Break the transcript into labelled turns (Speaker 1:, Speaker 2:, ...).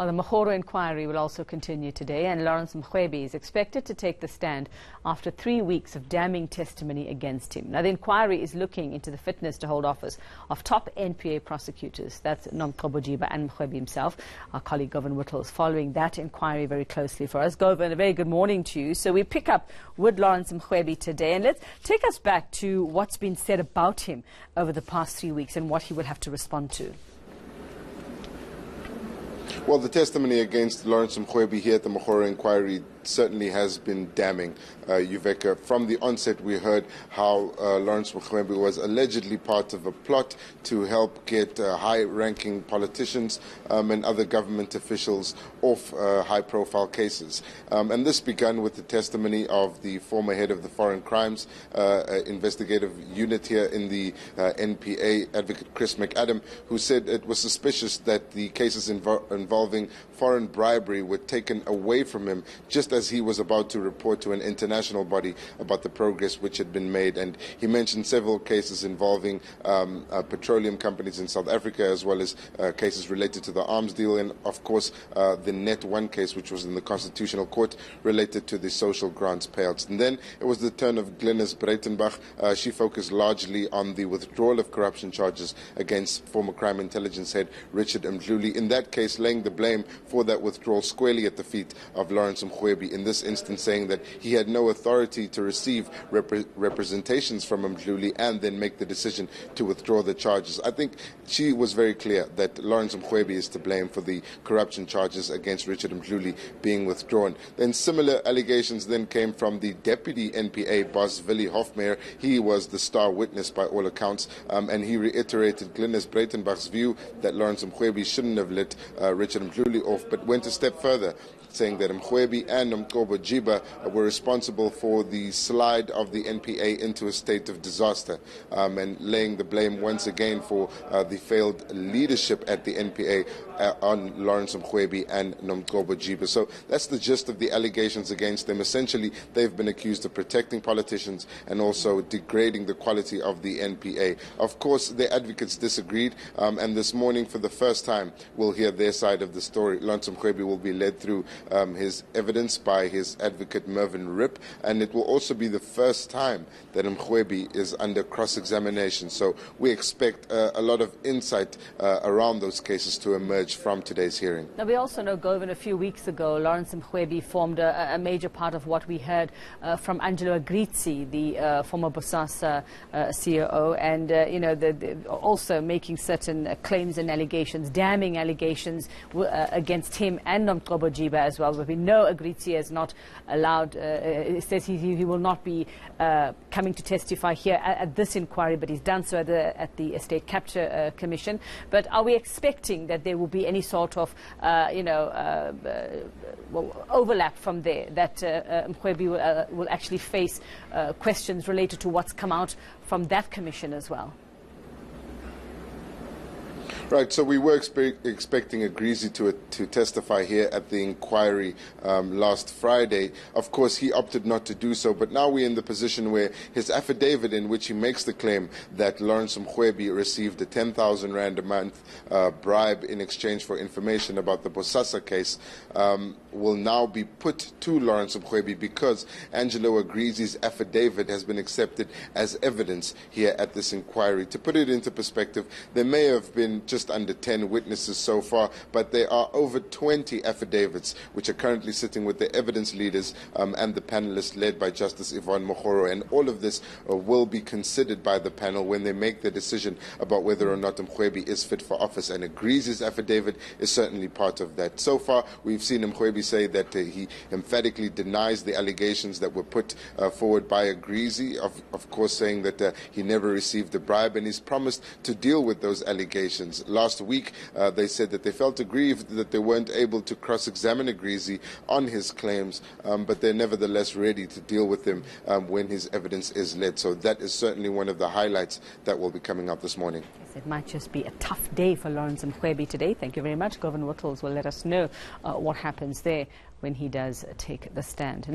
Speaker 1: Well, the Mokgoro inquiry will also continue today, and Lawrence Mrwebi is expected to take the stand after 3 weeks of damning testimony against him. Now, the inquiry is looking into the fitness to hold office of top NPA prosecutors. That's Nomgcobo Jiba and Mrwebi himself. Our colleague Govan Whittles following that inquiry very closely for us. Govan, a very good morning to you. So we pick up with Lawrence Mrwebi today, and let's take us back to what's been said about him over the past 3 weeks and what he will have to respond to.
Speaker 2: Well, the testimony against Lawrence Mrwebi here at the Mokgoro inquiry certainly has been damning, Yuveka. From the onset, we heard how Lawrence Mrwebi was allegedly part of a plot to help get high-ranking politicians and other government officials off high-profile cases. And this began with the testimony of the former head of the Foreign Crimes Investigative Unit here in the NPA, Advocate Chris McAdam, who said it was suspicious that the cases involving foreign bribery were taken away from him just as he was about to report to an international body about the progress which had been made. And he mentioned several cases involving petroleum companies in South Africa, as well as cases related to the arms deal, and of course the Net 1 case, which was in the Constitutional Court, related to the social grants payouts. And then it was the turn of Glynis Breitenbach. She focused largely on the withdrawal of corruption charges against former crime intelligence head Richard Mrwebi, in that case laying the blame for that withdrawal squarely at the feet of Lawrence Mrwebi, in this instance saying that he had no authority to receive representations from Mrwebi and then make the decision to withdraw the charges. I think she was very clear that Lawrence Mrwebi is to blame for the corruption charges against Richard Mrwebi being withdrawn. Then similar allegations then came from the deputy NPA boss, Willie Hofmeyer. He was the star witness by all accounts, and he reiterated Glynis Breitenbach's view that Lawrence Mrwebi shouldn't have let Richard Mrwebi off, but went a step further, saying that Mrwebi and Nomgcobo Jiba were responsible for the slide of the NPA into a state of disaster, and laying the blame once again for the failed leadership at the NPA on Lawrence Mrwebi and Nomgcobo Jiba. So that's the gist of the allegations against them. Essentially, they've been accused of protecting politicians and also degrading the quality of the NPA. Of course, the advocates disagreed, and this morning, for the first time, we'll hear their side of the story. Lawrence Mrwebi will be led through his evidence by his advocate Mervyn Rip, and it will also be the first time that Mrwebi is under cross-examination. So we expect a lot of insight around those cases to emerge from today's hearing.
Speaker 1: Now, we also know, Govan, a few weeks ago, Lawrence Mrwebi formed a major part of what we heard from Angelo Agrizzi, the former Bosasa COO, and also making certain claims and allegations, damning allegations against him and Nomgcobo Jiba as well. But we know Agrizzi has not allowed, says he will not be coming to testify here at this inquiry, but he's done so at the Estate Capture Commission. But are we expecting that there will be any sort of, overlap from there, that Mrwebi will actually face questions related to what's come out from that commission as well?
Speaker 2: Right, so we were expecting Agrizzi to testify here at the inquiry last Friday. Of course, he opted not to do so, but now we're in the position where his affidavit, in which he makes the claim that Lawrence Mrwebi received a 10,000 Rand a month bribe in exchange for information about the Bosasa case, will now be put to Lawrence Mrwebi because Angelo Agrizzi's affidavit has been accepted as evidence here at this inquiry. To put it into perspective, there may have been just under 10 witnesses so far, but there are over 20 affidavits which are currently sitting with the evidence leaders and the panelists led by Justice Yvonne Mokgoro, and all of this will be considered by the panel when they make the decision about whether or not Mrwebi is fit for office, and Agrizzi's affidavit is certainly part of that. So far, we've seen Mrwebi say that he emphatically denies the allegations that were put forward by Agrizzi, of course saying that he never received a bribe, and he's promised to deal with those allegations. Last week, they said that they felt aggrieved that they weren't able to cross-examine Agrizzi on his claims, but they're nevertheless ready to deal with him when his evidence is led. So that is certainly one of the highlights that will be coming out this morning.
Speaker 1: Yes, it might just be a tough day for Lawrence Mrwebi today. Thank you very much. Govan Whittles will let us know what happens there when he does take the stand.